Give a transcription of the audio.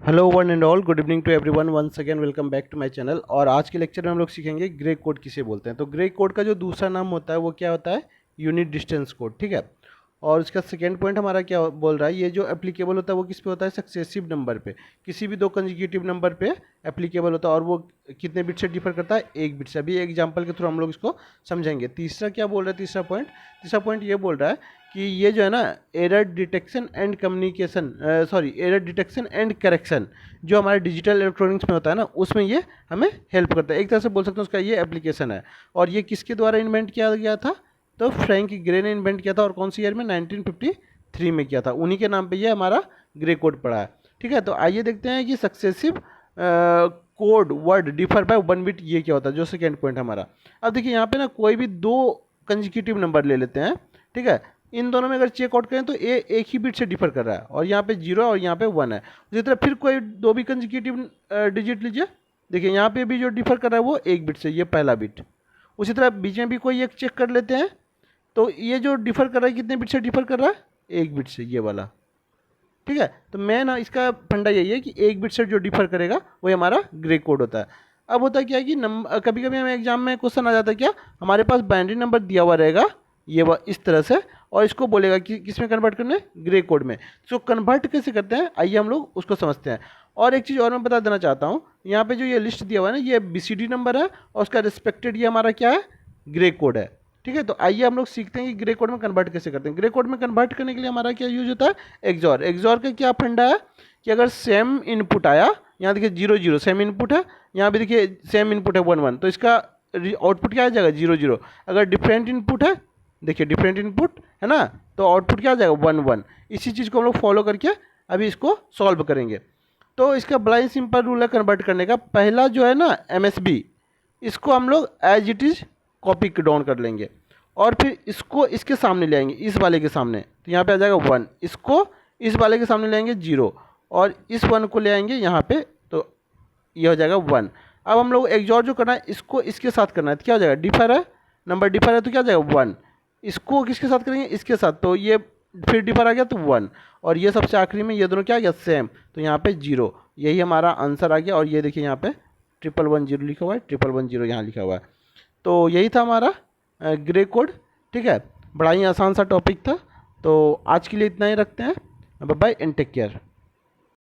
Hello one and all, good evening to everyone, once again welcome back to my channel. और आज के lecture में हम लोग सीखेंगे ग्रे कोड किसे बोलते हैं। तो ग्रे कोड का जो दूसरा नाम होता है वो क्या होता है, यूनिट डिस्टेंस कोड, ठीक है। और इसका सेकेंड पॉइंट हमारा क्या बोल रहा है, ये जो एप्लीकेबल होता है वो किस पे होता है, सक्सेसिव नंबर पे, किसी भी दो कंजिक्यूटिव नंबर पे एप्लीकेबल होता है। और वो कितने बिट से डिफर करता है, एक बिट से। अभी एग्जाम्पल के थ्रू हम लोग इसको समझेंगे। तीसरा क्या बोल रहा है, तीसरा पॉइंट ये बोल रहा है कि ये जो है ना, error detection and communication, sorry, error detection and correction जो हमारे डिजिटल इलेक्ट्रॉनिक्स में होता है ना, उसमें ये हमें हेल्प करता है। एक तरह से बोल सकते हैं उसका ये एप्लीकेशन है। और ये किसके द्वारा इन्वेंट किया गया था, तो फ्रैंक ग्रे ने इन्वेंट किया था। और कौन सी ईयर में, 1953 में किया था। उन्हीं के नाम पे ये हमारा ग्रे कोड पड़ा है, ठीक है। तो आइए देखते हैं कि successive code word differ by one bit ये क्या होता है, जो सेकेंड पॉइंट हमारा। अब देखिए यहाँ पे ना कोई भी दो कंजिक्यूटिव नंबर ले लेते हैं, ठीक है। इन दोनों में अगर चेक आउट करें तो ए एक ही बिट से डिफर कर रहा है, और यहाँ पे 0 और यहाँ पे 1 है। उसी तरह फिर कोई दो भी कंजिक्यूटिव डिजिट लीजिए, देखिए यहाँ पे भी जो डिफर कर रहा है वो एक बिट से, ये पहला बिट। उसी तरह बीच में भी कोई एक चेक कर लेते हैं, तो ये जो डिफर कर रहा है कितने बिट से डिफर कर रहा है, एक बिट से, ये वाला, ठीक है। तो मैं ना इसका फंडा यही है कि एक बिट से जो डिफर करेगा वही हमारा ग्रे कोड होता है। अब होता क्या है कि कभी कभी हमें एग्जाम में क्वेश्चन आ जाता है, क्या हमारे पास बाइनरी नंबर दिया हुआ रहेगा ये इस तरह से, और इसको बोलेगा कि किस में कन्वर्ट करना है, ग्रे कोड में। तो कन्वर्ट कैसे करते हैं, आइए हम लोग उसको समझते हैं। और एक चीज़ और मैं बता देना चाहता हूँ, यहाँ पे जो ये लिस्ट दिया हुआ है ना, ये BCD नंबर है, और उसका रिस्पेक्टेड ये हमारा क्या है, ग्रे कोड है, ठीक है। तो आइए हम लोग सीखते हैं कि ग्रे कोड में कन्वर्ट कैसे करते हैं। ग्रे कोड में कन्वर्ट करने के लिए हमारा क्या यूज होता है, एक्सॉर। एक्सॉर का क्या फंडा है कि अगर सेम इनपुट आया, यहाँ देखिए 0 0 सेम इनपुट है, यहाँ भी देखिए सेम इनपुट है 1 1, तो इसका आउटपुट क्या आ जाएगा, 0 0। अगर डिफरेंट इनपुट है, देखिए डिफरेंट इनपुट है ना, तो आउटपुट क्या आ जाएगा, 1 1। इसी चीज़ को हम लोग फॉलो करके अभी इसको सॉल्व करेंगे। तो इसका बड़ा ही सिंपल रूल है कन्वर्ट करने का। पहला जो है ना MSB, इसको हम लोग as it is copy down कर लेंगे, और फिर इसको इसके सामने ले आएंगे, इस वाले के सामने। तो यहाँ पे आ जाएगा 1, इसको इस वाले के सामने ले आएंगे 0, और इस 1 को ले आएंगे यहाँ पे, तो ये हो जाएगा 1। अब हम लोग एक्सॉर जो करना है, इसको इसके साथ करना है, तो क्या हो जाएगा, डिफर है, नंबर डिफर है, तो क्या हो जाएगा 1। इसको किसके साथ करेंगे, इसके साथ, तो ये फिर डिफर आ गया तो 1, और ये सबसे आखिरी में ये दोनों क्या आ गया, सेम, तो यहाँ पे 0। यही हमारा आंसर आ गया। और ये देखिए यहाँ पे 1110 लिखा हुआ है, 1110 यहाँ लिखा हुआ है। तो यही था हमारा ग्रे कोड, ठीक है। बड़ा ही आसान सा टॉपिक था। तो आज के लिए इतना ही रखते हैं। Bye bye and take care.